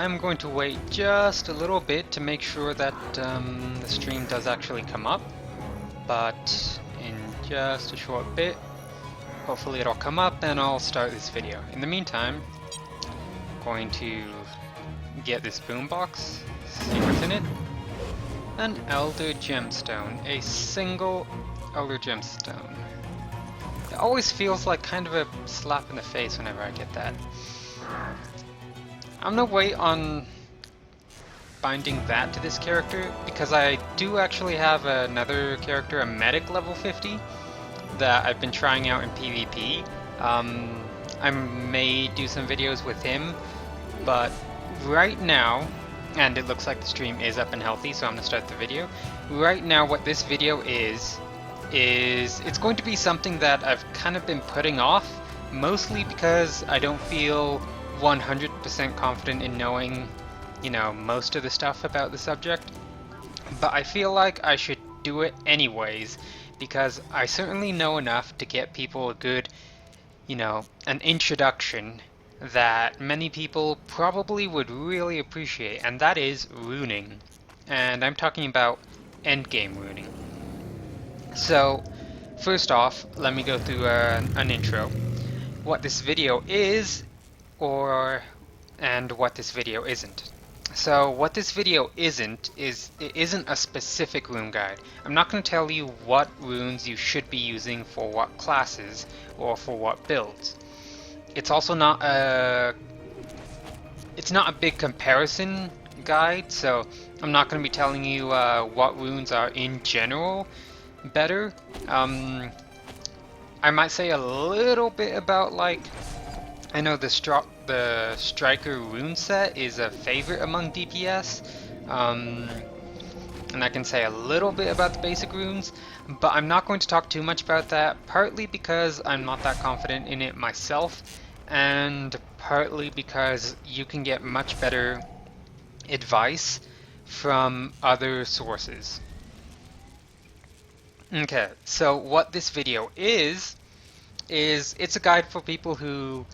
I'm going to wait just a little bit to make sure that the stream does actually come up, but in just a short bit, hopefully it'll come up and I'll start this video. In the meantime, I'm going to get this boombox, see what's in it. An Elder Gemstone, a single Elder Gemstone. It always feels like kind of a slap in the face whenever I get that. I'm gonna wait on binding that to this character because I do actually have another character, a medic level 50, that I've been trying out in PvP. I may do some videos with him, but right now, and it looks like the stream is up and healthy, so I'm gonna start the video. Right now, what this video is it's going to be something that I've kind of been putting off, mostly because I don't feel 100% confident in knowing, most of the stuff about the subject. But I feel like I should do it anyways, because I certainly know enough to get people a good, an introduction that many people probably would really appreciate, and that is runeing. And I'm talking about endgame runeing. So, first off, let me go through an intro. What this video is, and what this video isn't. So what this video isn't is it isn't a specific rune guide. I'm not going to tell you what runes you should be using for what classes or for what builds. It's also not a big comparison guide, so I'm not going to be telling you what runes are in general better. I might say a little bit about, like, I know the Striker rune set is a favorite among DPS, and I can say a little bit about the basic runes, but I'm not going to talk too much about that, partly because I'm not that confident in it myself, and partly because you can get much better advice from other sources. Okay, so what this video is it's a guide for people who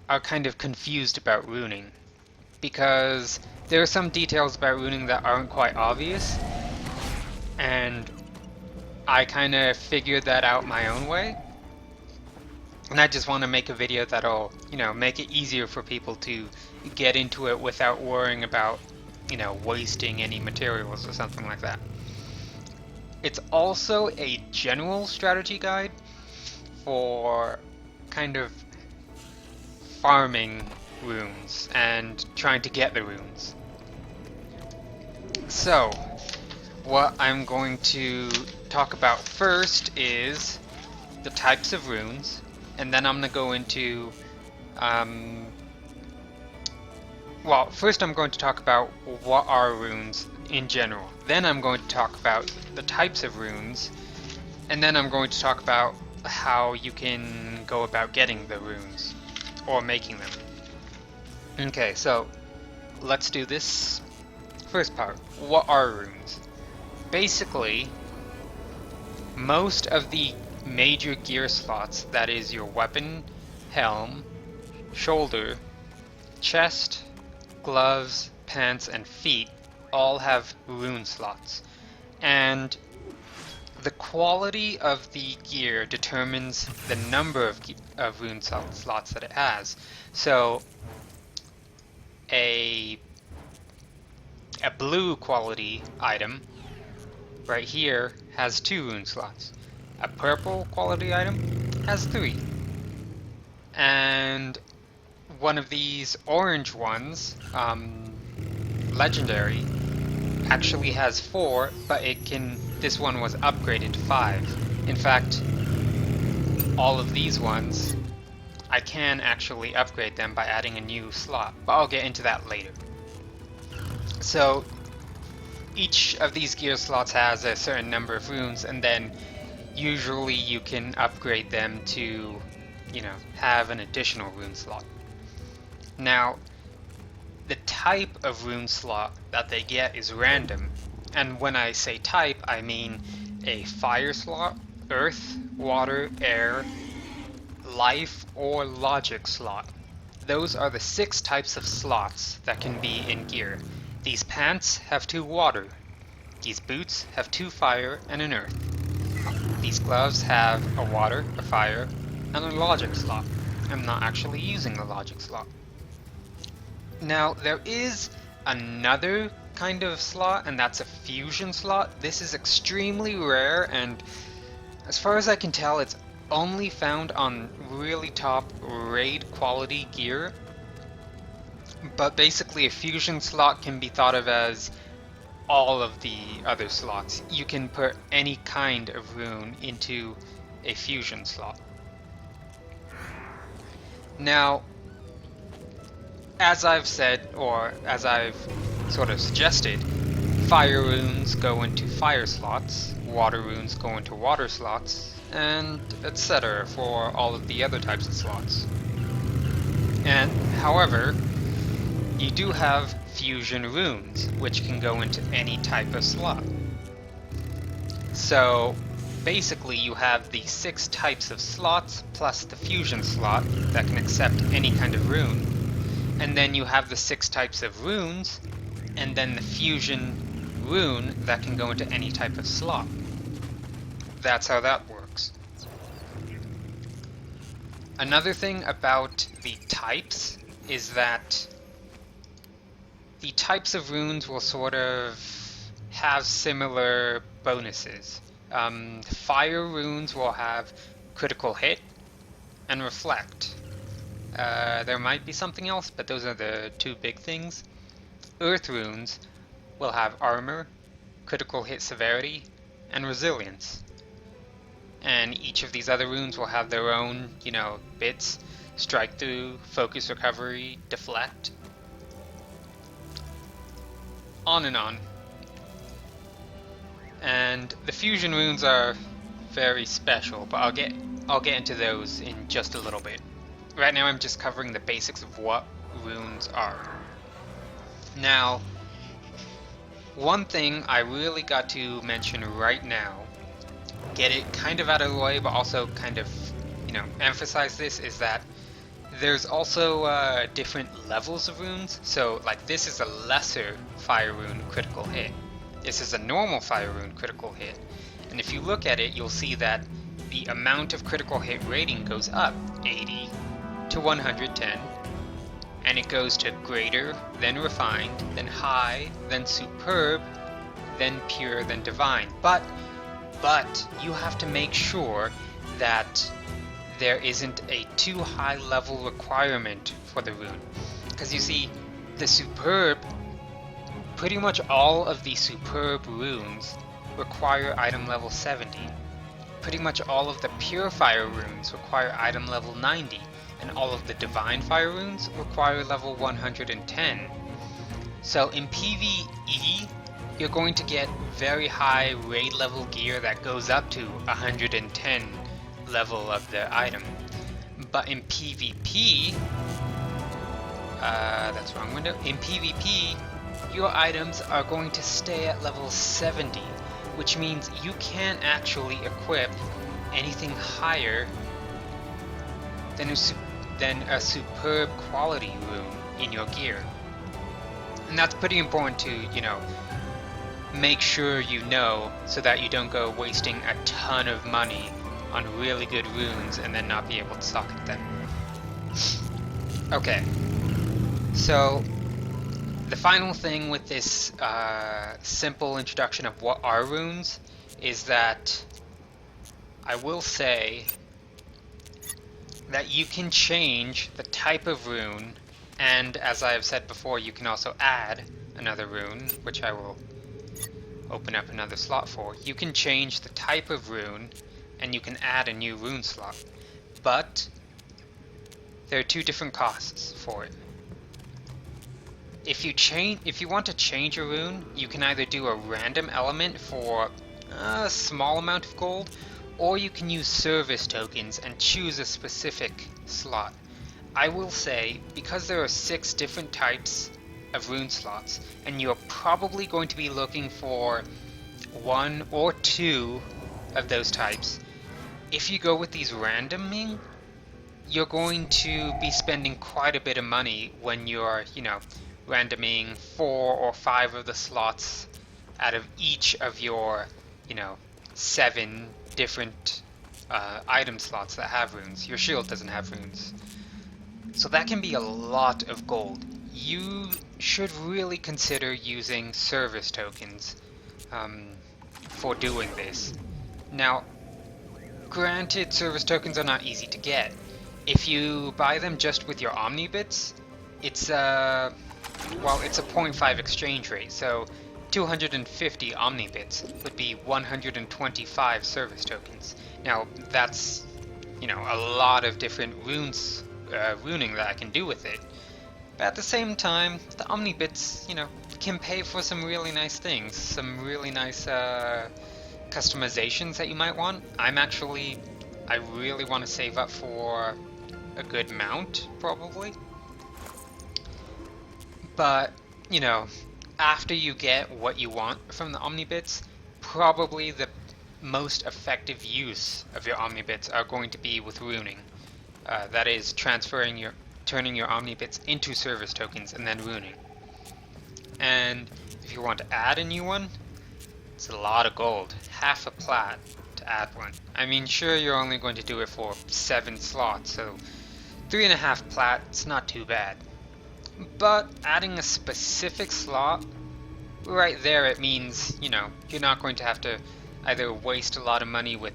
are kind of confused about runing, because there are some details about runing that aren't quite obvious, and I kind of figured that out my own way, and I just want to make a video that'll, make it easier for people to get into it without worrying about, wasting any materials or something like that. It's also a general strategy guide for kind of farming runes and trying to get the runes. So, what I'm going to talk about first is the types of runes, and then I'm going to go into first I'm going to talk about what are runes in general. Then I'm going to talk about the types of runes, and then I'm going to talk about how you can go about getting the runes or making them. Okay, so let's do this first part. What are runes? Basically, most of the major gear slots, that is your weapon, helm, shoulder, chest, gloves, pants, and feet, all have rune slots. And the quality of the gear determines the number of rune slots that it has. So a blue quality item right here has 2 rune slots. A purple quality item has 3. And one of these orange ones, legendary, actually has 4, but this one was upgraded to 5. In fact, all of these ones, I can actually upgrade them by adding a new slot, but I'll get into that later. So each of these gear slots has a certain number of runes, and then usually you can upgrade them to, have an additional rune slot. Now, the type of rune slot that they get is random, and when I say type, I mean a fire slot, earth, water, air, life, or logic slot. those are the 6 types of slots that can be in gear. These pants have 2 water. These boots have 2 fire and an earth. These gloves have a water, a fire, and a logic slot. I'm not actually using the logic slot. Now, there is another kind of slot, and that's a fusion slot. This is extremely rare, and as far as I can tell, it's only found on really top raid quality gear. But basically, a fusion slot can be thought of as all of the other slots. You can put any kind of rune into a fusion slot. Now, as I've said, or as I've sort of suggested, fire runes go into fire slots, water runes go into water slots, and etc. for all of the other types of slots. And, however, you do have fusion runes, which can go into any type of slot. So, basically you have the 6 types of slots, plus the fusion slot that can accept any kind of rune. And then you have the 6 types of runes, and then the fusion rune that can go into any type of slot. That's how that works. Another thing about the types is that the types of runes will sort of have similar bonuses. Fire runes will have critical hit and reflect. There might be something else, but those are the 2 big things. Earth runes will have armor, critical hit severity, and resilience. And each of these other runes will have their own, bits. Strike through, focus recovery, deflect. On and on. And the fusion runes are very special, but I'll get into those in just a little bit. Right now I'm just covering the basics of what runes are. Now, one thing I really got to mention right now, get it kind of out of the way, but also kind of, emphasize this, is that there's also different levels of runes. So, like, this is a lesser fire rune critical hit. This is a normal fire rune critical hit. And if you look at it, you'll see that the amount of critical hit rating goes up 80 to 110. And it goes to greater, then refined, then high, then superb, then pure, then divine. But you have to make sure that there isn't a too high level requirement for the rune. Because you see, the superb, pretty much all of the superb runes require item level 70. Pretty much all of the pure fire runes require item level 90. And all of the divine fire runes require level 110. So in PvE, you're going to get very high raid level gear that goes up to 110 level of the item. But in PvP, that's wrong window. In PvP, your items are going to stay at level 70, which means you can't actually equip anything higher than a superb quality rune in your gear. And that's pretty important to, make sure you know, so that you don't go wasting a ton of money on really good runes and then not be able to socket them. Okay, so the final thing with this simple introduction of what are runes is that I will say that you can change the type of rune, and as I have said before, you can also add another rune, which I will open up another slot for. You can change the type of rune, and you can add a new rune slot. But there are 2 different costs for it. If you want to change a rune, you can either do a random element for a small amount of gold, or you can use service tokens and choose a specific slot. I will say, because there are 6 different types of rune slots, and you're probably going to be looking for 1 or 2 of those types, if you go with these randoming, you're going to be spending quite a bit of money when you're, randoming 4 or 5 of the slots out of each of your, you know, 7 different item slots that have runes. Your shield doesn't have runes. So that can be a lot of gold. You should really consider using service tokens for doing this. Now, granted, service tokens are not easy to get. If you buy them just with your Omnibits, it's it's a 0.5 exchange rate, so 250 Omnibits would be 125 service tokens. Now, that's, a lot of different runing that I can do with it. But at the same time, the Omnibits, can pay for some really nice things, some really nice customizations that you might want. I really want to save up for a good mount, probably. But, after you get what you want from the Omnibits, probably the most effective use of your Omnibits are going to be with runing. That is, turning your Omnibits into service tokens and then runing. And if you want to add a new one, it's a lot of gold. Half a plat to add one. I mean, sure, you're only going to do it for 7 slots, so 3.5 plat, it's not too bad. But adding a specific slot, right there, it means, you're not going to have to either waste a lot of money with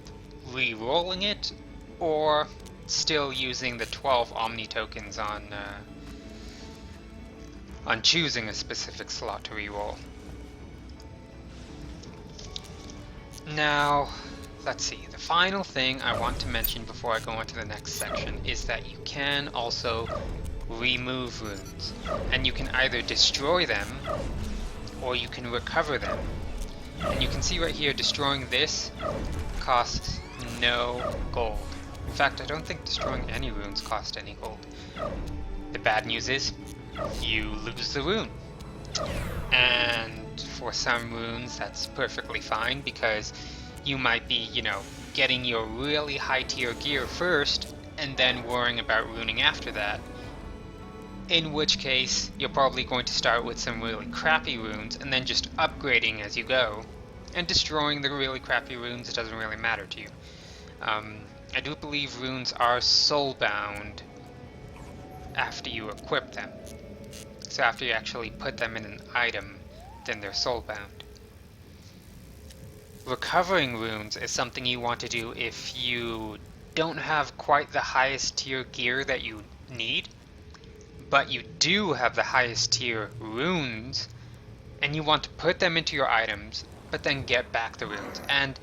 re-rolling it, or still using the 12 Omni tokens on choosing a specific slot to re-roll. Now, let's see, the final thing I want to mention before I go on to the next section is that you can also remove runes, and you can either destroy them or you can recover them. And you can see right here, destroying this costs no gold. In fact, I don't think destroying any runes cost any gold. The bad news is, you lose the rune. And for some runes, that's perfectly fine, because you might be, getting your really high tier gear first, and then worrying about runing after that. In which case, you're probably going to start with some really crappy runes, and then just upgrading as you go. And destroying the really crappy runes doesn't really matter to you. I do believe runes are soulbound after you equip them. So after you actually put them in an item, then they're soulbound. Recovering runes is something you want to do if you don't have quite the highest tier gear that you need, but you do have the highest tier runes, and you want to put them into your items, but then get back the runes. And,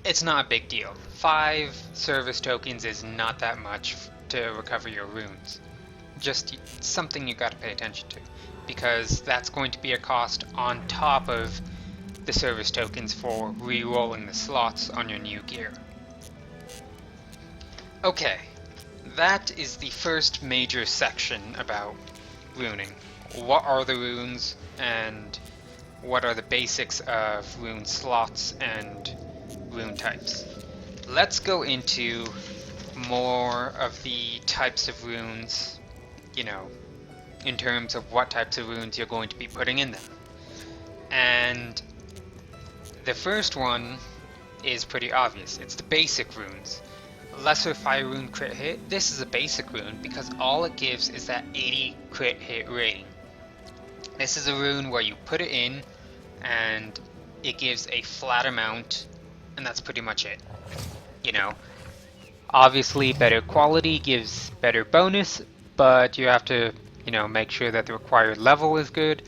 it's not a big deal. 5 service tokens is not that much to recover your runes. Just something you gotta pay attention to, because that's going to be a cost on top of the service tokens for re-rolling the slots on your new gear. Okay, that is the first major section about runing. What are the runes, and what are the basics of rune slots and rune types. Let's go into more of the types of runes, in terms of what types of runes you're going to be putting in them. And the first one is pretty obvious. It's the basic runes. Lesser Fire Rune crit hit. This is a basic rune because all it gives is that 80 crit hit rating. This is a rune where you put it in and it gives a flat amount, and that's pretty much it. Obviously better quality gives better bonus, but you have to, make sure that the required level is good.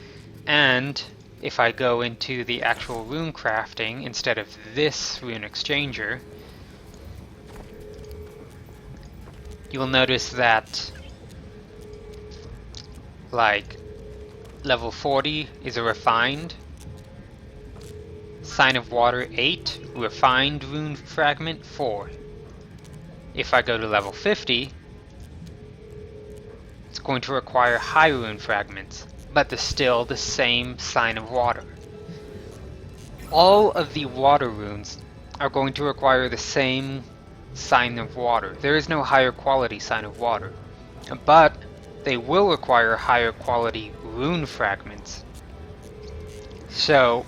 And if I go into the actual rune crafting instead of this rune exchanger, you'll notice that level 40 is a refined, Sign of Water 8, refined rune fragment 4. If I go to level 50, it's going to require high rune fragments, but they're still the same Sign of Water. All of the water runes are going to require the same sign of water. There is no higher quality sign of water. But they will require higher quality rune fragments. So,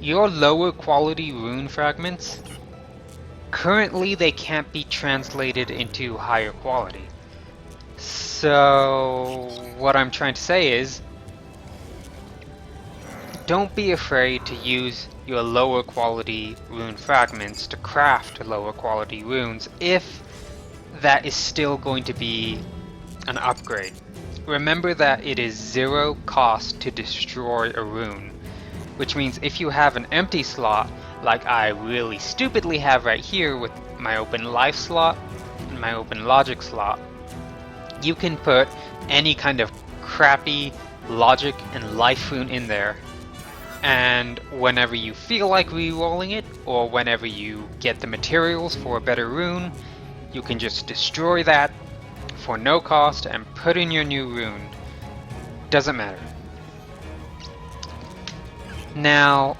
your lower quality rune fragments, currently they can't be translated into higher quality. So, what I'm trying to say is, don't be afraid to use your lower quality rune fragments to craft lower quality runes if that is still going to be an upgrade. Remember that it is 0 cost to destroy a rune, which means if you have an empty slot, like I really stupidly have right here with my open life slot and my open logic slot, you can put any kind of crappy logic and life rune in there, and whenever you feel like re-rolling it, or whenever you get the materials for a better rune, you can just destroy that for no cost and put in your new rune. Doesn't matter. Now,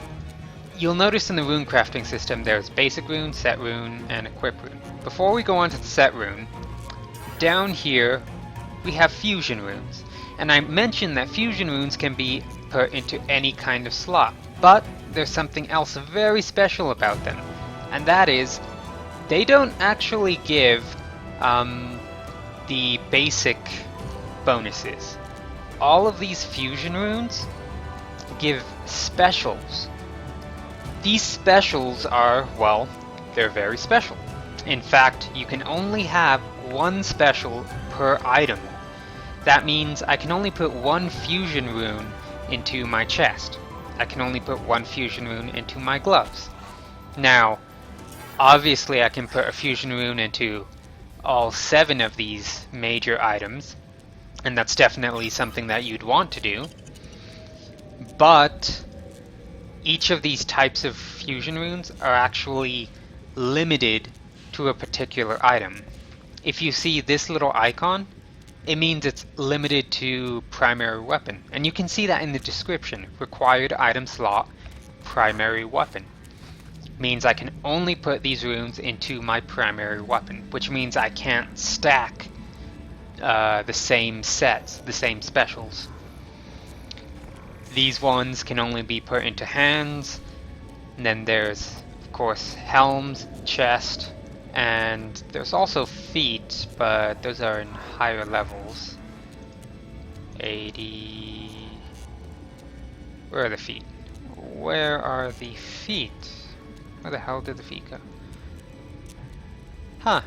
you'll notice in the rune crafting system there's basic rune, set rune, and equip rune. Before we go on to the set rune, down here we have fusion runes. And I mentioned that fusion runes can be put into any kind of slot, but there's something else very special about them, and that is they don't actually give the basic bonuses. All of these fusion runes give specials. These specials are, well, they're very special. In fact, you can only have one special per item. That means I can only put one fusion rune into my chest. I can only put one fusion rune into my gloves. Now, obviously I can put a fusion rune into all 7 of these major items, and that's definitely something that you'd want to do. But each of these types of fusion runes are actually limited to a particular item. If you see this little icon, it means it's limited to primary weapon. And you can see that in the description. Required item slot, primary weapon. Means I can only put these runes into my primary weapon, which means I can't stack the same sets, the same specials. These ones can only be put into hands, and then there's, of course, helms, chest, and there's also feet, but those are in higher levels. 80... Where are the feet? Where are the feet? Where the hell did the feet go? Huh.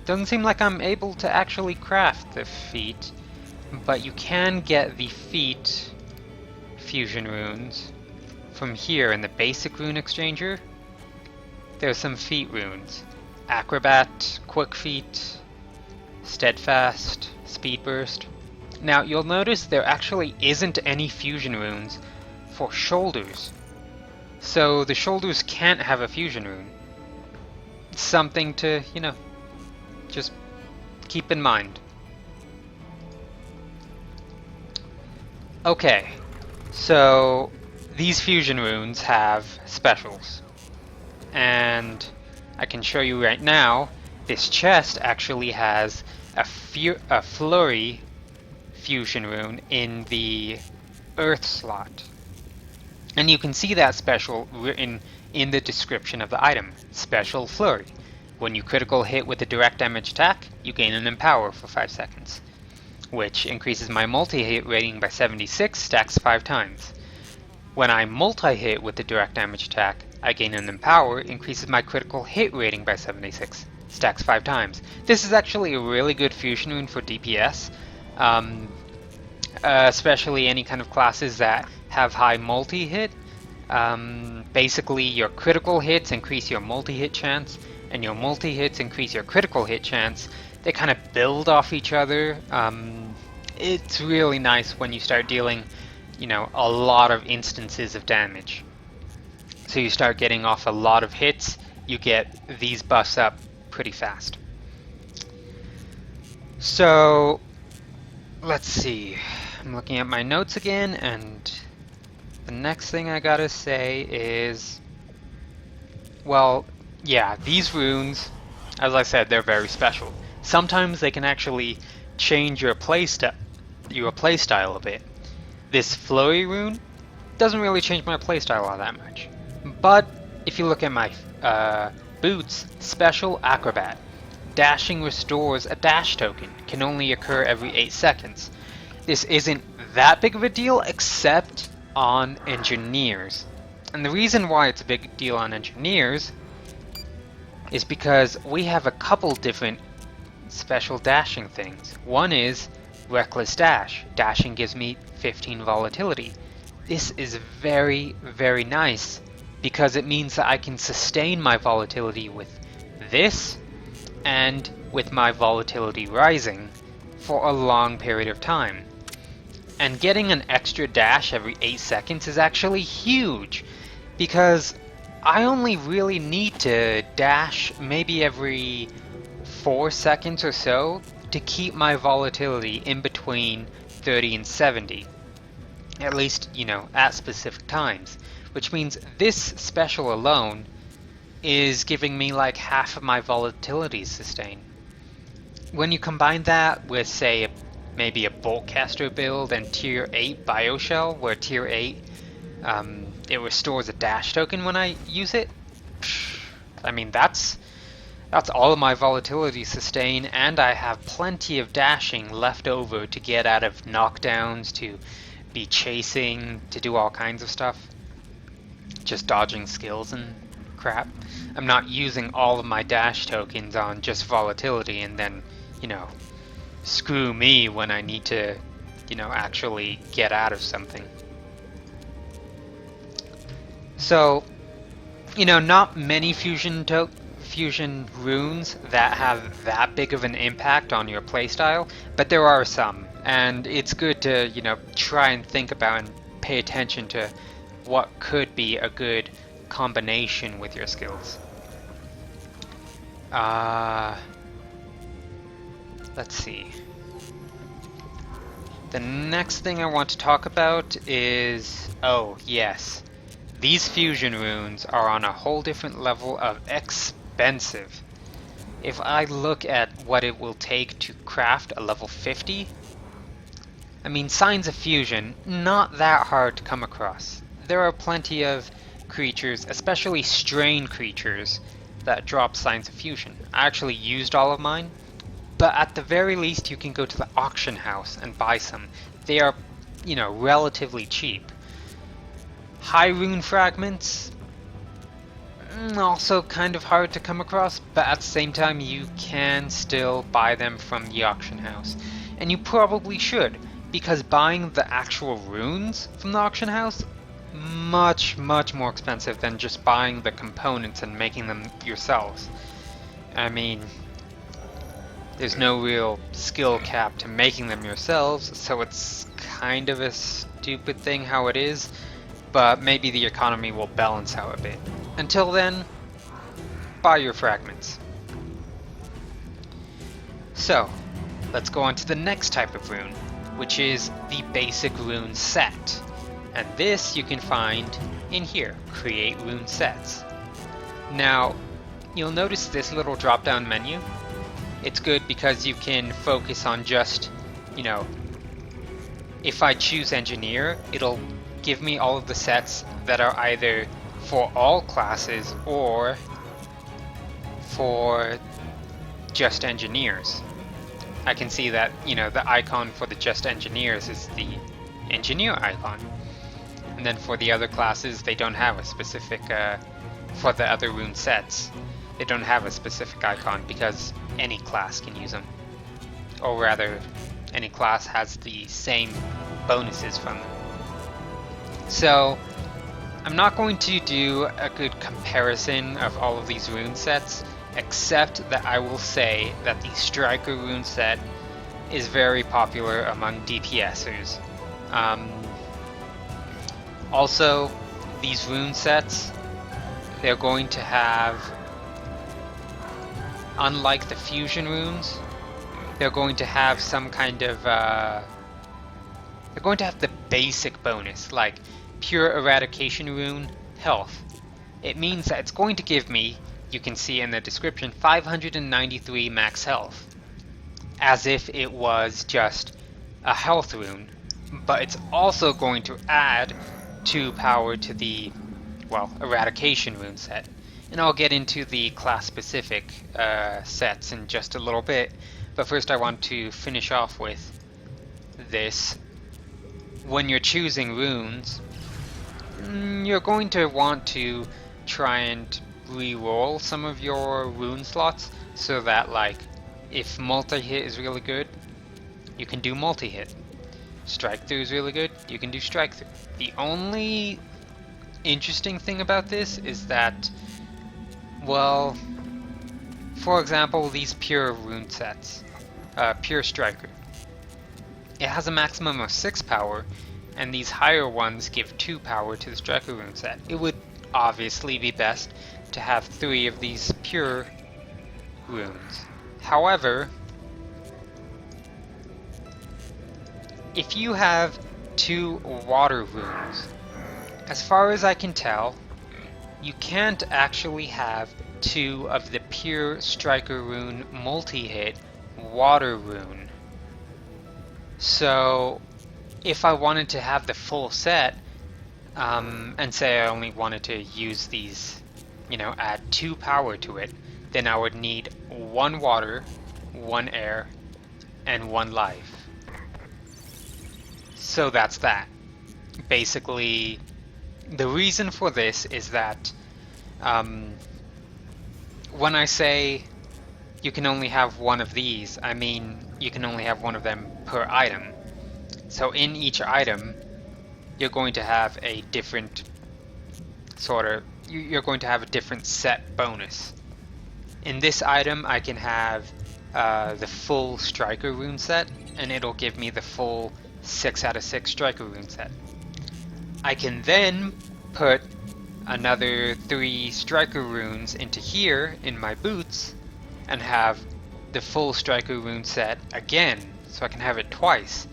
Doesn't seem like I'm able to actually craft the feet, but you can get the feet fusion runes from here in the basic rune exchanger. There's some feet runes. Acrobat, quick feet, steadfast, speed burst. Now you'll notice there actually isn't any fusion runes for shoulders. So the shoulders can't have a fusion rune. It's something to, just keep in mind. Okay, so these fusion runes have specials. And I can show you right now, this chest actually has a flurry fusion rune in the earth slot. And you can see that special written in the description of the item. Special flurry. When you critical hit with a direct damage attack, you gain an empower for 5 seconds, which increases my multi-hit rating by 76, stacks 5 times. When I multi-hit with a direct damage attack, I gain an empower, increases my critical hit rating by 76, stacks 5 times. This is actually a really good fusion rune for DPS, especially any kind of classes that have high multi-hit. Basically, your critical hits increase your multi-hit chance, and your multi-hits increase your critical hit chance. They kind of build off each other. It's really nice when you start dealing, a lot of instances of damage. So you start getting off a lot of hits, you get these buffs up pretty fast. So, let's see. I'm looking at my notes again, and the next thing I gotta say is, well, Yeah, these runes, as I said, they're very special. Sometimes they can actually change your playstyle a bit. This flowy rune doesn't really change my playstyle all that much. But if you look at my boots, special acrobat. Dashing restores a dash token, can only occur every 8 seconds. This isn't that big of a deal except on engineers. And the reason why it's a big deal on engineers is because we have a couple different special dashing things. One is reckless dash. Dashing gives me 15 volatility. This is very, very nice because it means that I can sustain my volatility with this and with my volatility rising for a long period of time. And getting an extra dash every 8 seconds is actually huge because I only really need to dash maybe every 4 seconds or so to keep my volatility in between 30 and 70. At least, at specific times. Which means this special alone is giving me like half of my volatility sustain. When you combine that with, say, maybe a Boltcaster build and tier 8 Bioshell, where tier 8 it restores a dash token when I use it, I mean that's all of my volatility sustain, and I have plenty of dashing left over to get out of knockdowns, to be chasing, to do all kinds of stuff. Just dodging skills and crap. I'm not using all of my dash tokens on just volatility and then, screw me when I need to, actually get out of something. So, not many fusion runes that have that big of an impact on your playstyle, but there are some, and it's good to, try and think about and pay attention to what could be a good combination with your skills. Let's see. The next thing I want to talk about is, oh yes, these fusion runes are on a whole different level of expensive. If I look at what it will take to craft a level 50, I mean, signs of fusion, not that hard to come across. There are plenty of creatures, especially strain creatures, that drop signs of fusion. I actually used all of mine, but at the very least you can go to the auction house and buy some. They are, relatively cheap. High rune fragments, also kind of hard to come across, but at the same time you can still buy them from the auction house. And you probably should, because buying the actual runes from the auction house, much more expensive than just buying the components and making them yourselves. I mean, there's no real skill cap to making them yourselves, so it's kind of a stupid thing how it is, but maybe the economy will balance out a bit. Until then, buy your fragments. So, let's go on to the next type of rune, which is the basic rune set. And this you can find in here, create rune sets. Now, you'll notice this little drop down menu. It's good because you can focus on just, if I choose engineer, it'll give me all of the sets that are either for all classes or for just engineers. I can see that, the icon for the just engineers is the engineer icon. And then for the other classes, they don't have a specific, for the other rune sets, they don't have a specific icon because any class can use them. Or rather, any class has the same bonuses from them. So, I'm not going to do a good comparison of all of these rune sets, except that I will say that the Striker rune set is very popular among DPSers. Also, these rune sets, they're going to have, unlike the fusion runes, they're going to have some kind of, they're going to have the basic bonus, like pure eradication rune, health. It means that it's going to give me you can see in the description 593 max health, as if it was just a health rune, but it's also going to add 2 power to the, well, eradication rune set. And I'll get into the class specific sets in just a little bit, but first I want to finish off with this. When you're choosing runes, you're going to want to try and re-roll some of your rune slots so that, like, if multi-hit is really good, you can do multi-hit. Strike through is really good, you can do strike through. The only interesting thing about this is that, well, for example, these pure rune sets, pure striker, it has a maximum of 6 power, and these higher ones give 2 power to the striker rune set. It would obviously be best to have 3 of these pure runes. However, if you have 2 water runes, as far as I can tell, you can't actually have 2 of the pure striker rune multi-hit water rune. So if I wanted to have the full set, and say I only wanted to use these, you know, add 2 power to it, then I would need 1 water, 1 air, and 1 life. So that's that. Basically, the reason for this is that when I say you can only have 1 of these, I mean you can only have 1 of them per item. So in each item, you're going to have a different you're going to have a different set bonus. In this item, I can have the full striker rune set, and it'll give me the full 6 out of 6 striker rune set. I can then put another 3 striker runes into here in my boots and have the full striker rune set again, so I can have it twice.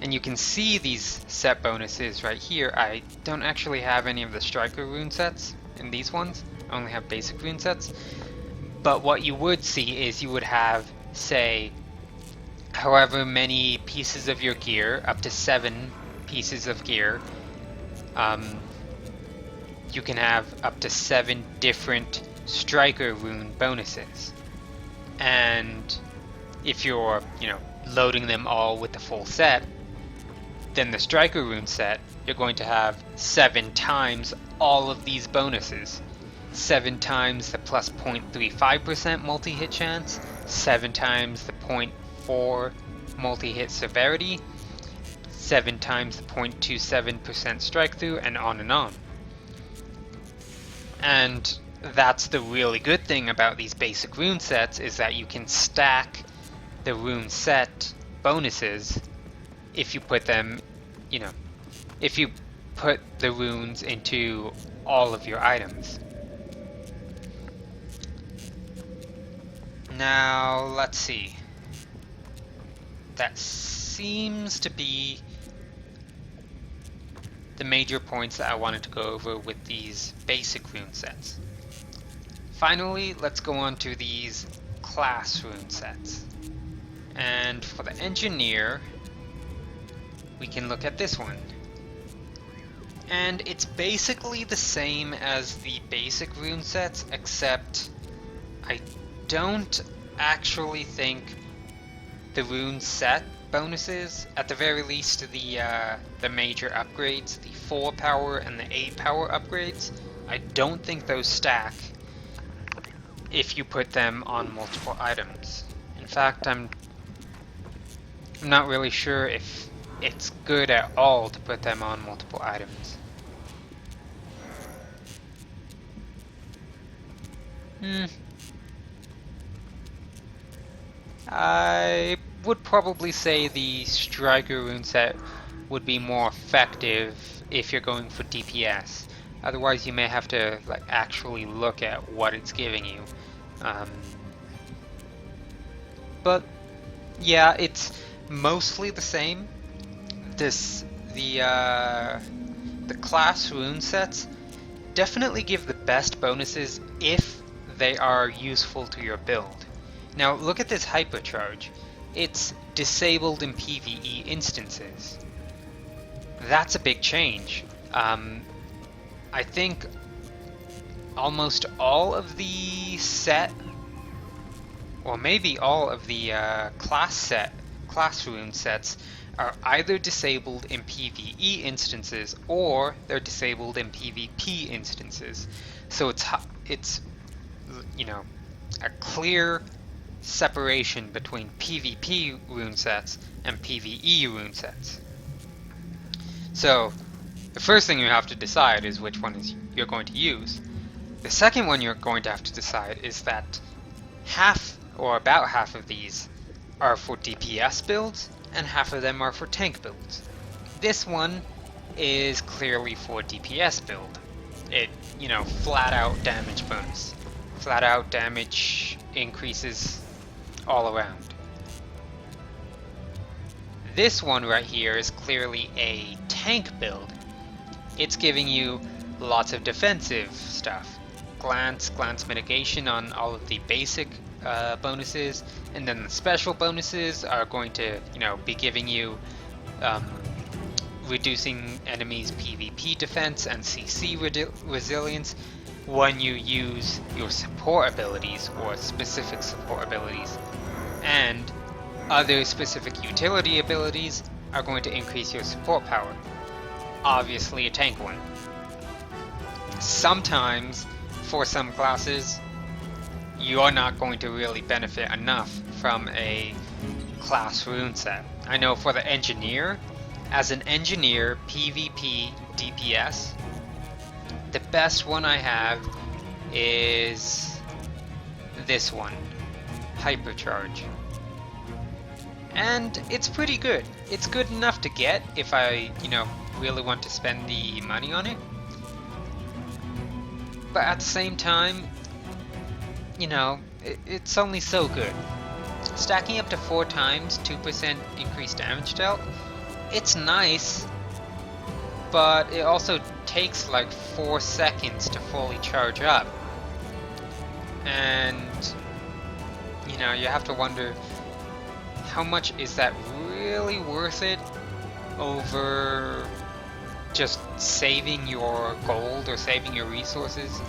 And you can see these set bonuses right here. I don't actually have any of the striker rune sets in these ones. I only have basic rune sets. But what you would see is you would have, say, however many pieces of your gear, up to 7 pieces of gear. You can have up to 7 different striker rune bonuses. And if you're, you know, loading them all with the full set, then the striker rune set, you're going to have 7 times all of these bonuses. 7 times the plus 0.35% multi-hit chance, 7 times the 0.4 multi-hit severity, 7 times the 0.27% strike through, and on and on. And that's the really good thing about these basic rune sets, is that you can stack the rune set bonuses if you put them, you know, if you put the runes into all of your items. Now, let's see. That seems to be the major points that I wanted to go over with these basic rune sets. Finally, let's go on to these class rune sets. And for the engineer, we can look at this one. And it's basically the same as the basic rune sets, except I don't actually think the rune set bonuses, at the very least the major upgrades, the 4 power and the 8 power upgrades, I don't think those stack if you put them on multiple items. In fact, I'm not really sure if it's good at all to put them on multiple items. I would probably say the striker rune set would be more effective if you're going for DPS. Otherwise, you may have to like actually look at what it's giving you. But yeah, it's mostly the same. The class rune sets definitely give the best bonuses if they are useful to your build. Now look at this hypercharge. It's disabled in PvE instances. That's a big change. I think almost all of the set, or maybe all of the class rune sets are either disabled in PvE instances or they're disabled in PvP instances. So it's you know, a clear separation between PvP rune sets and PvE rune sets. So the first thing you have to decide is which one you're going to use. The second one you're going to have to decide is that half, or about half of these, are for DPS builds and half of them are for tank builds. This one is clearly for DPS build. It, flat out damage bonus. Flat out damage increases all around. This one right here is clearly a tank build. It's giving you lots of defensive stuff. Glance mitigation on all of the basic bonuses, and then the special bonuses are going to, be giving you reducing enemies' PvP defense and CC resilience when you use your support abilities or specific support abilities. And other specific utility abilities are going to increase your support power. Obviously a tank one. Sometimes, for some classes, you're not going to really benefit enough from a class rune set. I know for the engineer, as an engineer PvP DPS, the best one I have is this one, Hypercharge. And it's pretty good. It's good enough to get if I, really want to spend the money on it. But at the same time, it's only so good. Stacking up to 4 times 2% increased damage dealt, it's nice, but it also takes like 4 seconds to fully charge up. And, you have to wonder, how much is that really worth it over just saving your gold or saving your resources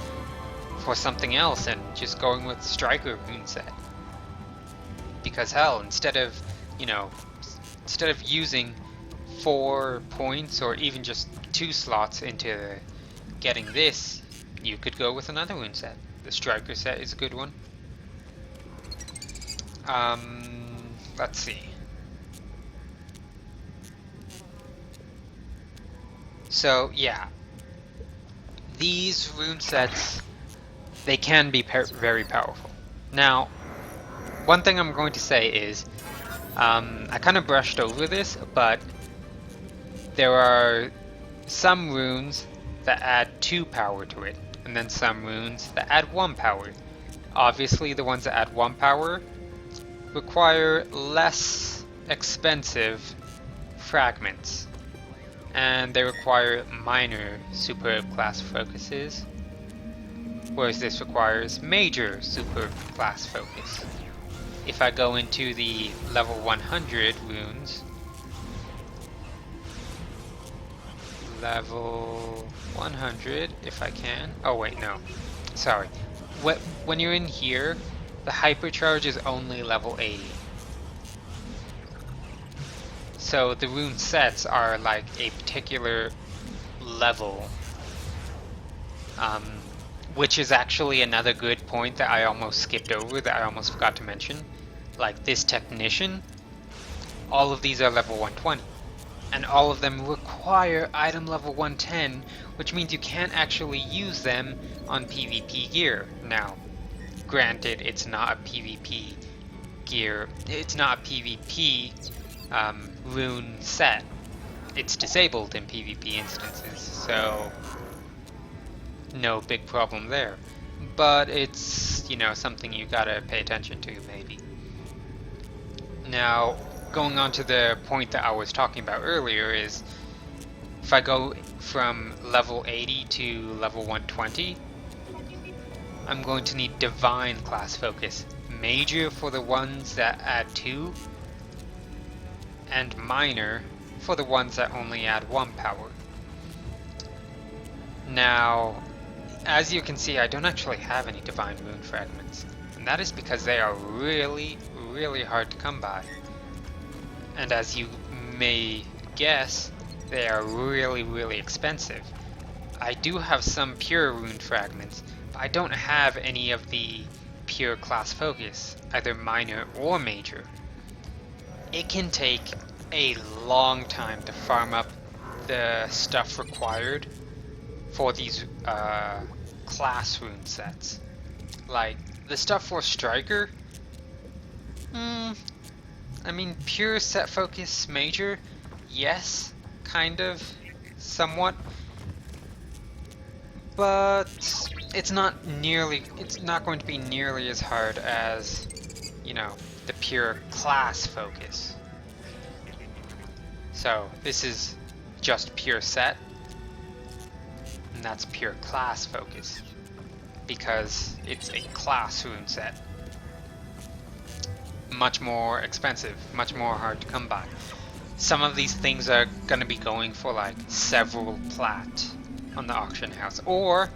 for something else and just going with Striker rune set? Because hell, instead of using 4 points or even just 2 slots into getting this, you could go with another rune set. The Striker set is a good one. Let's see. So yeah, these rune sets, they can be very powerful. Now, one thing I'm going to say is, I kind of brushed over this, but there are some runes that add 2 power to it, and then some runes that add 1 power. Obviously, the ones that add 1 power require less expensive fragments, and they require minor superb class focuses, whereas this requires major superb class focus. If I go into the level 100 runes, level 100 if I can, oh wait, no, sorry, when you're in here, the hypercharge is only level 80. So the rune sets are like a particular level, which is actually another good point that I almost skipped over, that I almost forgot to mention. Like this technician, all of these are level 120. And all of them require item level 110, which means you can't actually use them on PvP gear. Now, granted, it's not a PvP gear, it's not a PvP rune set. It's disabled in PvP instances, so no big problem there. But it's, something you gotta pay attention to, maybe. Now, going on to the point that I was talking about earlier is, if I go from level 80 to level 120, I'm going to need Divine class focus. Major for the ones that add 2, and Minor for the ones that only add 1 power. Now, as you can see, I don't actually have any Divine Rune Fragments, and that is because they are really, really hard to come by. And as you may guess, they are really, really expensive. I do have some pure rune fragments, but I don't have any of the pure class focus, either minor or major. It can take a long time to farm up the stuff required for these class rune sets. Like, the stuff for Striker, I mean, pure set focus major, yes, kind of, somewhat, but it's not going to be nearly as hard as, you know, the pure class focus. So this is just pure set, and that's pure class focus, because it's a class rune set. Much more expensive, much more hard to come by. Some of these things are going to be going for like several plat on the auction house, or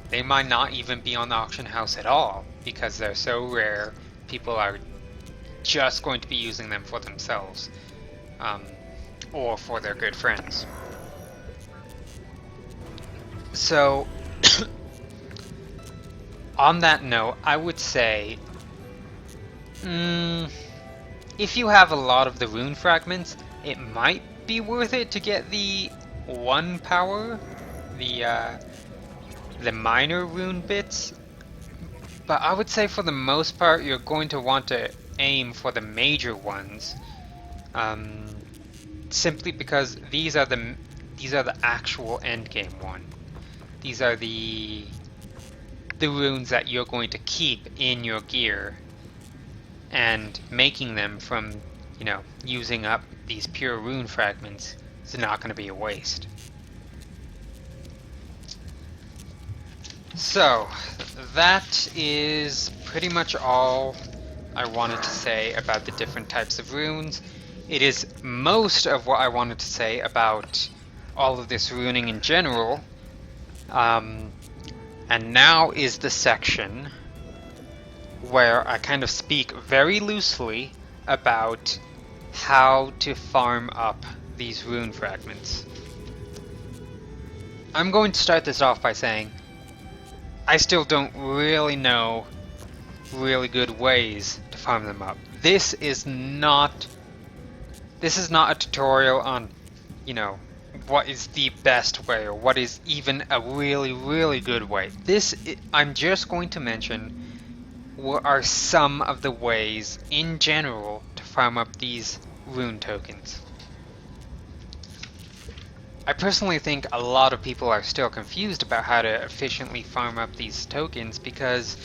they might not even be on the auction house at all because they're so rare. People are just going to be using them for themselves, or for their good friends. So on that note, I would say if you have a lot of the rune fragments, it might be worth it to get the 1 power, the minor rune bits. But I would say for the most part, you're going to want to aim for the major ones, simply because these are the actual end game one. These are the runes that you're going to keep in your gear. And making them from, you know, using up these pure rune fragments is not going to be a waste. So, that is pretty much all I wanted to say about the different types of runes. It is most of what I wanted to say about all of this runing in general. And now is the section where I kind of speak very loosely about how to farm up these rune fragments. I'm going to start this off by saying I still don't really know really good ways to farm them up. This is not a tutorial on, you know, what is the best way or what is even a really, really good way. I'm just going to mention what are some of the ways in general to farm up these rune tokens. I personally think a lot of people are still confused about how to efficiently farm up these tokens because,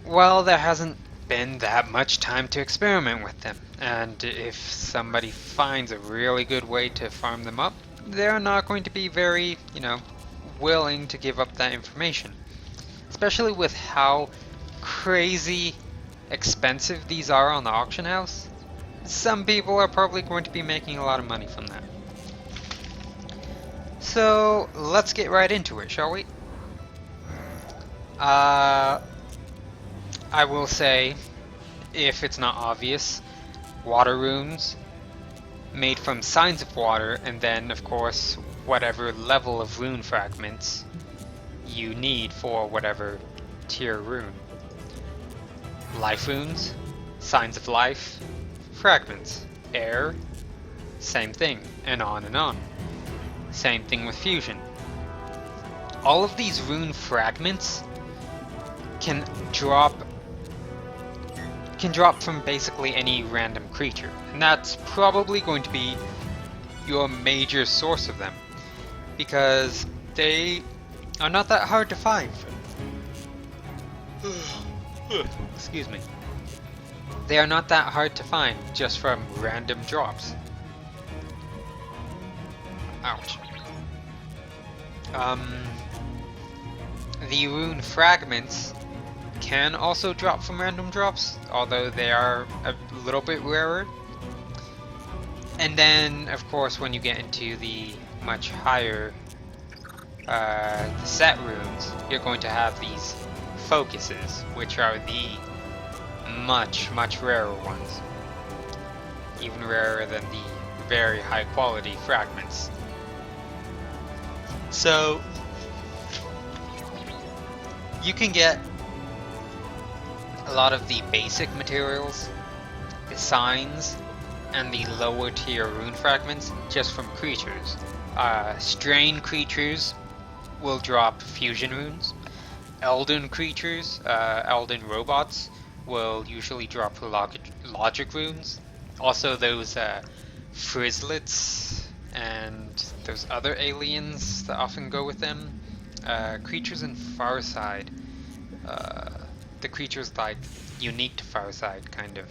well, there hasn't been that much time to experiment with them. And if somebody finds a really good way to farm them up, they're not going to be very, you know, willing to give up that information. Especially with how crazy expensive these are on the auction house. Some people are probably going to be making a lot of money from that. So let's get right into it, shall we? I will say, if it's not obvious, water runes made from signs of water, and then of course whatever level of rune fragments you need for whatever tier rune. Life runes, signs of life, fragments, air, same thing, and on and on. Same thing with fusion. All of these rune fragments can drop from basically any random creature, and that's probably going to be your major source of them, because they are not that hard to find. Excuse me. They are not that hard to find just from random drops. Ouch. The rune fragments can also drop from random drops, although they are a little bit rarer. And then, of course, when you get into the much higher set runes, you're going to have these focuses, which are the much rarer ones. Even rarer than the very high quality fragments. So, you can get a lot of the basic materials, the signs, and the lower tier rune fragments just from creatures. Strain creatures will drop fusion runes. Elden creatures, Elden robots, will usually drop logic runes. Also those frizzlets and those other aliens that often go with them. Creatures in Farside. The creatures like unique to Farside, kind of.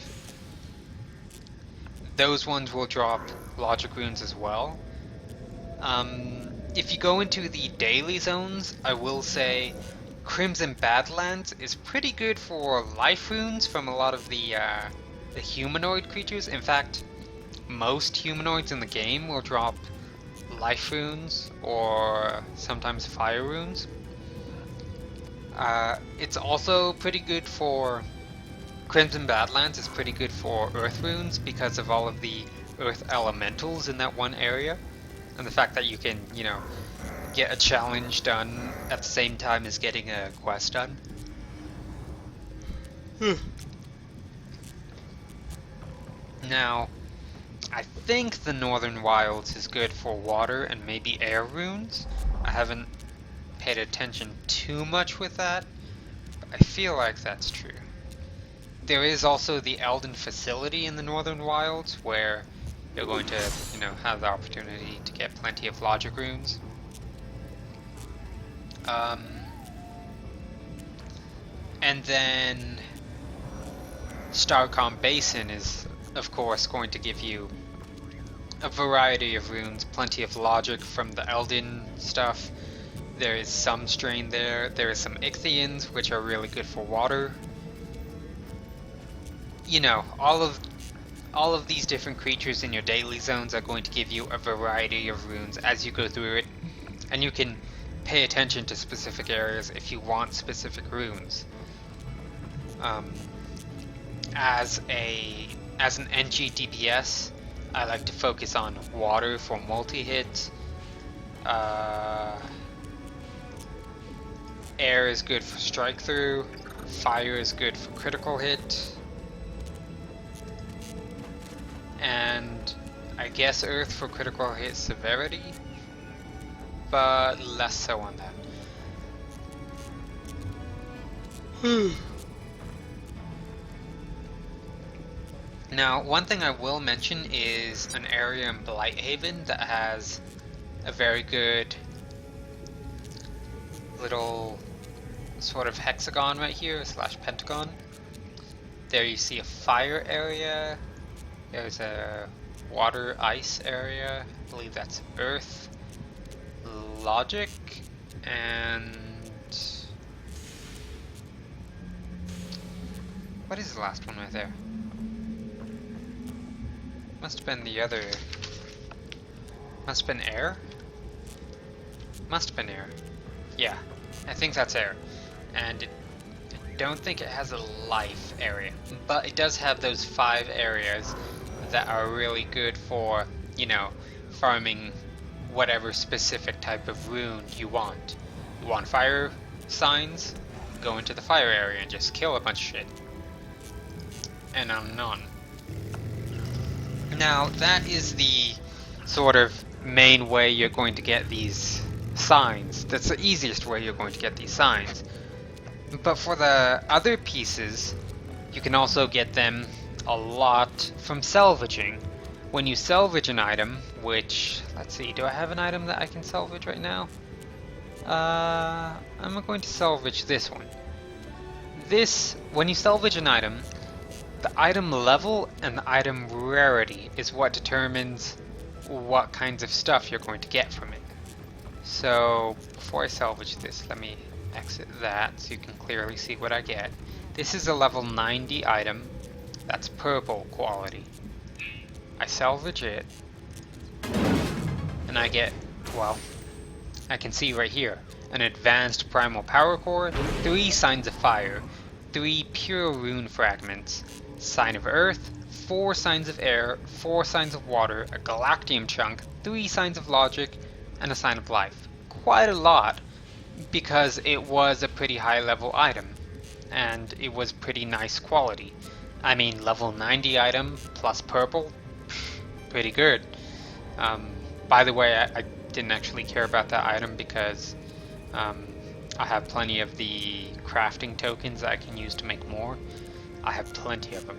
Those ones will drop logic runes as well. If you go into the daily zones, I will say Crimson Badlands is pretty good for life runes from a lot of the humanoid creatures. In fact, most humanoids in the game will drop life runes or sometimes fire runes. It's also pretty good for Crimson Badlands is pretty good for earth runes because of all of the earth elementals in that one area, and the fact that you can, you know, get a challenge done at the same time as getting a quest done. Now, I think the Northern Wilds is good for water and maybe air runes. I haven't paid attention too much with that, but I feel like that's true. There is also the Elden facility in the Northern Wilds where you're going to, you know, have the opportunity to get plenty of logic runes. And then Starcom Basin is, of course, going to give you a variety of runes, plenty of logic from the Elden stuff. There is some strain there. There is some Ichthyans, which are really good for water. You know, all of these different creatures in your daily zones are going to give you a variety of runes as you go through it, and you can pay attention to specific areas if you want specific runes. As an NG DPS, I like to focus on water for multi-hit. Air is good for strike through. Fire is good for critical hit. And I guess earth for critical hit severity, but less so on that. Now, one thing I will mention is an area in Blighthaven that has a very good little sort of hexagon right here, / pentagon. There you see a fire area. There's a water ice area. I believe that's earth, logic, and what is the last one right there? Must have been the other. Must have been air? Must have been air. Yeah, I think that's air. And I don't think it has a life area, but it does have those 5 areas that are really good for, you know, farming whatever specific type of rune you want. You want fire signs? Go into the fire area and just kill a bunch of shit. And on and on. Now, that is the sort of main way you're going to get these signs. That's the easiest way you're going to get these signs. But for the other pieces, you can also get them a lot from salvaging. When you salvage an item, which, let's see, do I have an item that I can salvage right now? I'm going to salvage this one. This, when you salvage an item, the item level and the item rarity is what determines what kinds of stuff you're going to get from it. So, before I salvage this, let me exit that so you can clearly see what I get. This is a level 90 item. That's purple quality. I salvage it, and I get, well, I can see right here, an advanced primal power core, 3 signs of fire, 3 pure rune fragments, sign of earth, 4 signs of air, 4 signs of water, a galactium chunk, 3 signs of logic, and a sign of life. Quite a lot, because it was a pretty high level item, and it was pretty nice quality. I mean, level 90 item plus purple, pretty good. By the way, I didn't actually care about that item because I have plenty of the crafting tokens that I can use to make more. I have plenty of them.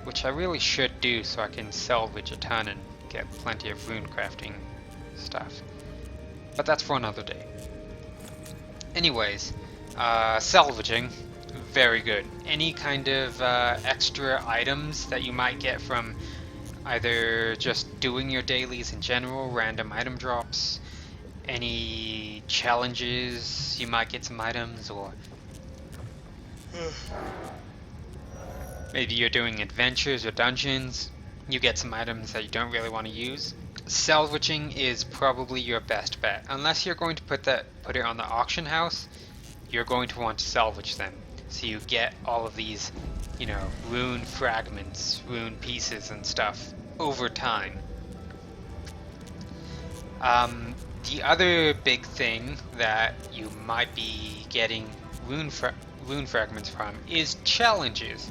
Which I really should do so I can salvage a ton and get plenty of rune crafting stuff. But that's for another day. Anyways, salvaging, very good. Any kind of extra items that you might get from either just doing your dailies in general, random item drops, any challenges, you might get some items, or maybe you're doing adventures or dungeons, you get some items that you don't really want to use. Salvaging is probably your best bet. Unless you're going to put it on the auction house, you're going to want to salvage them. So you get all of these, you know, rune fragments, rune pieces and stuff over time. The other big thing that you might be getting rune fragments from is challenges.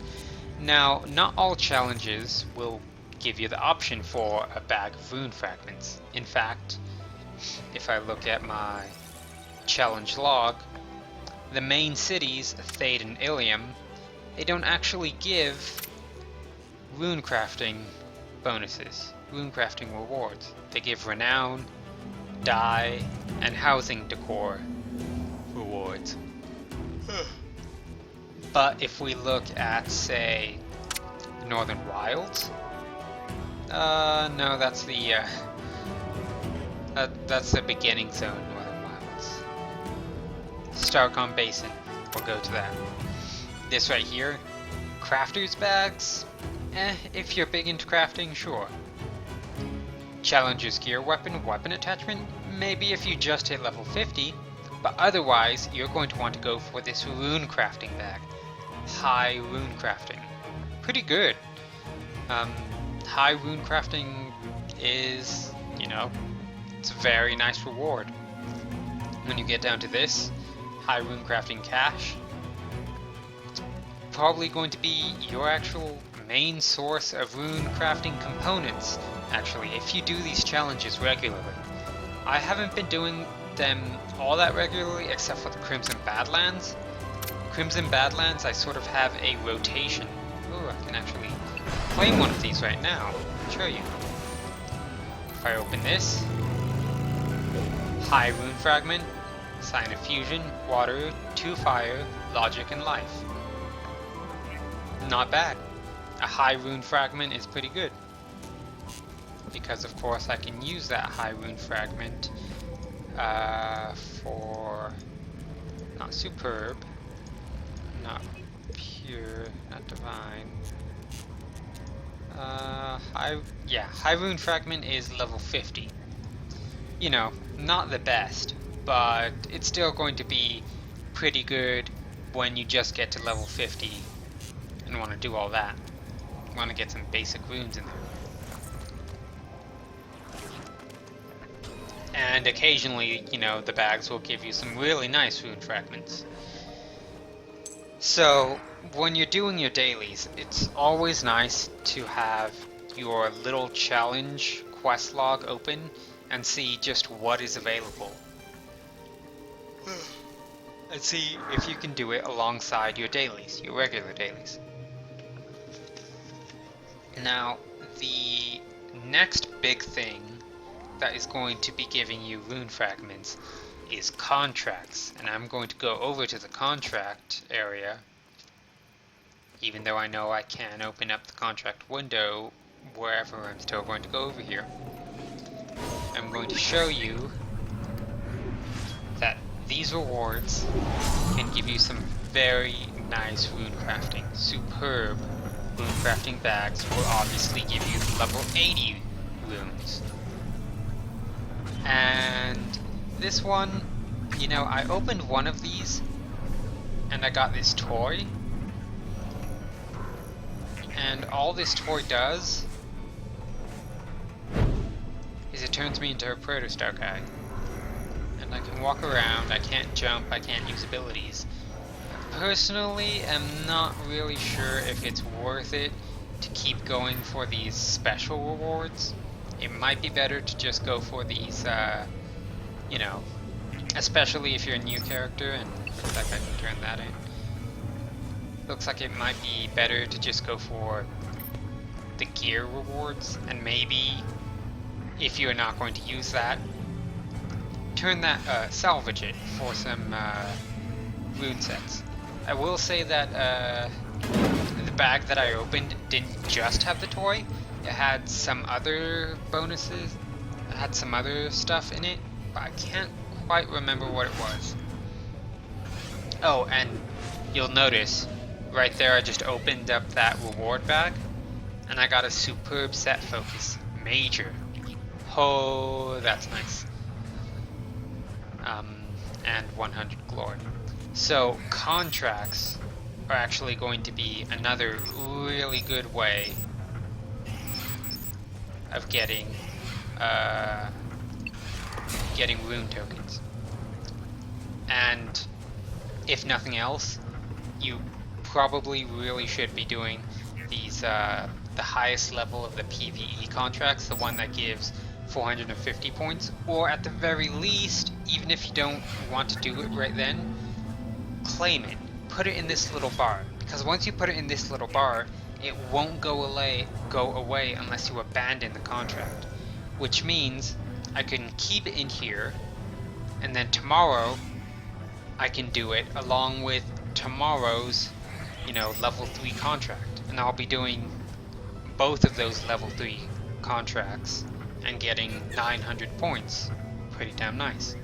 Now, not all challenges will give you the option for a bag of rune fragments. In fact, if I look at my challenge log, the main cities, Thade and Ilium, they don't actually give rune crafting bonuses, rune crafting rewards. They give renown, dye, and housing decor rewards. But if we look at, say, Northern Wilds, no, that's the that's the beginning zone, Northern Wilds. Starcom Basin, we'll go to that. This right here, Crafter's Bags, if you're big into crafting, sure. Challenger's Gear weapon attachment, maybe if you just hit level 50, but otherwise, you're going to want to go for this rune crafting bag. High rune crafting. Pretty good. High rune crafting is, you know, it's a very nice reward. When you get down to this, high rune crafting cache, it's probably going to be your actual main source of rune crafting components, actually, if you do these challenges regularly. I haven't been doing them all that regularly, except for the Crimson Badlands. Crimson Badlands, I sort of have a rotation. Ooh, I can actually claim one of these right now. I'll show you. If I open this, high rune fragment, sign of fusion, water, 2 fire, logic, and life. Not bad. A high rune fragment is pretty good. Because of course I can use that high rune fragment for not superb, not pure, not divine. High rune fragment is level 50. You know, not the best, but it's still going to be pretty good when you just get to level 50 and want to do all that. Want to get some basic runes in there. And occasionally, you know, the bags will give you some really nice rune fragments. So, when you're doing your dailies, it's always nice to have your little challenge quest log open and see just what is available. And see if you can do it alongside your dailies, your regular dailies. Now, the next big thing that is going to be giving you rune fragments is contracts, and I'm going to go over to the contract area, even though I know I can open up the contract window wherever. I'm still going to go over here. I'm going to show you these rewards can give you some very nice rune crafting. Superb rune crafting bags will obviously give you level 80 runes. And this one, you know, I opened one of these and I got this toy. And all this toy does is it turns me into a Protostar guy. And I can walk around, I can't jump, I can't use abilities. Personally, I'm not really sure if it's worth it to keep going for these special rewards. It might be better to just go for these, you know, especially if you're a new character, and looks like I can turn that in. Looks like it might be better to just go for the gear rewards, and maybe if you're not going to use that, turn that, salvage it for some rune sets. I will say that the bag that I opened didn't just have the toy. It had some other bonuses, it had some other stuff in it, but I can't quite remember what it was. Oh, and you'll notice right there I just opened up that reward bag and I got a superb set focus, major. Oh, that's nice. And 100 glory. So contracts are actually going to be another really good way of getting rune tokens. And if nothing else, you probably really should be doing these the highest level of the PvE contracts, the one that gives 450 points, or at the very least, even if you don't want to do it right then, claim it. Put it in this little bar, because once you put it in this little bar, it won't go away unless you abandon the contract. Which means I can keep it in here, and then tomorrow I can do it along with tomorrow's, you know, level 3 contract, and I'll be doing both of those level 3 contracts and getting 900 points. Pretty damn nice.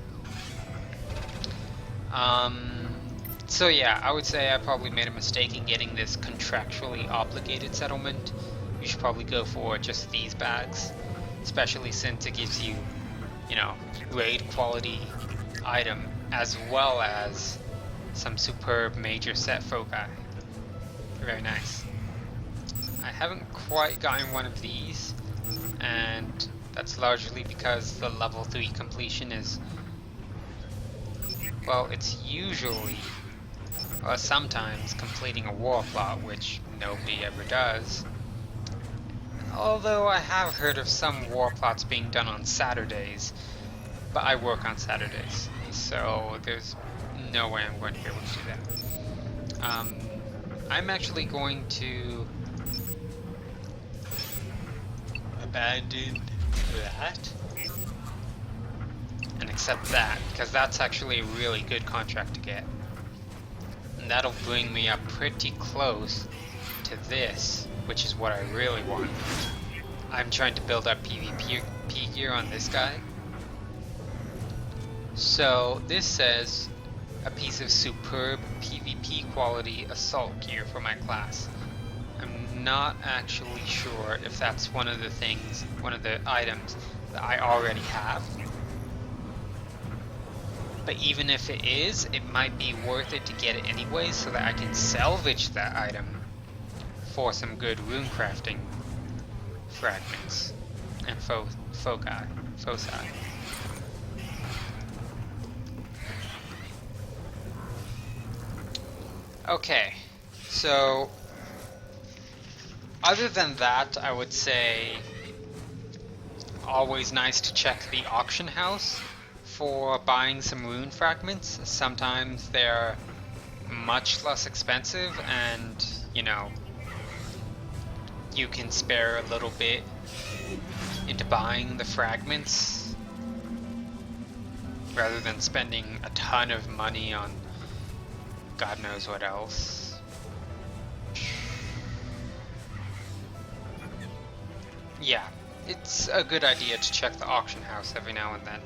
So yeah, I would say I probably made a mistake in getting this contractually obligated settlement. You should probably go for just these bags, especially since it gives you, you know, raid quality item as well as some superb major set foci. Very nice. I haven't quite gotten one of these, and that's largely because the level 3 completion is, well, it's usually, or sometimes, completing a war plot, which nobody ever does. Although I have heard of some war plots being done on Saturdays, but I work on Saturdays, so there's no way I'm going to be able to do that. I'm actually going to abandon that and accept that, because that's actually a really good contract to get. And that'll bring me up pretty close to this, which is what I really want. I'm trying to build up PvP gear on this guy. So this says a piece of superb PvP quality assault gear for my class. I'm not actually sure if that's one of the things, one of the items that I already have. But even if it is, it might be worth it to get it anyways so that I can salvage that item for some good rune crafting fragments and foci. Okay, so other than that, I would say always nice to check the auction house for buying some rune fragments. Sometimes they're much less expensive, and you know, you can spare a little bit into buying the fragments rather than spending a ton of money on God knows what else. Yeah, it's a good idea to check the auction house every now and then.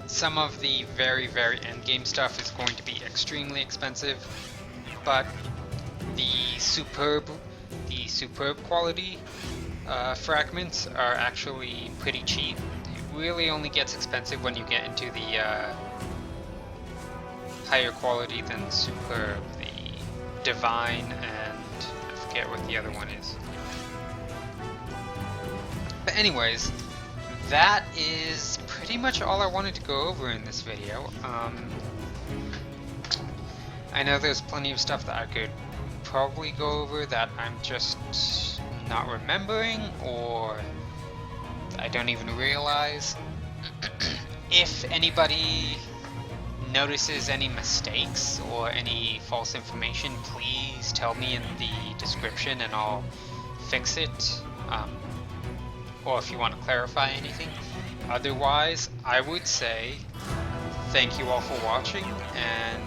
Some of the very, very endgame stuff is going to be extremely expensive, but the superb quality fragments are actually pretty cheap. It really only gets expensive when you get into the higher quality than superb, the divine, and I forget what the other one is. But anyways, that is pretty much all I wanted to go over in this video. I know there's plenty of stuff that I could probably go over that I'm just not remembering, or I don't even realize. If anybody notices any mistakes or any false information, please tell me in the description and I'll fix it. Or if you want to clarify anything. Otherwise, I would say thank you all for watching, and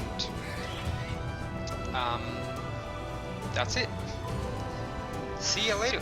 that's it. See you later.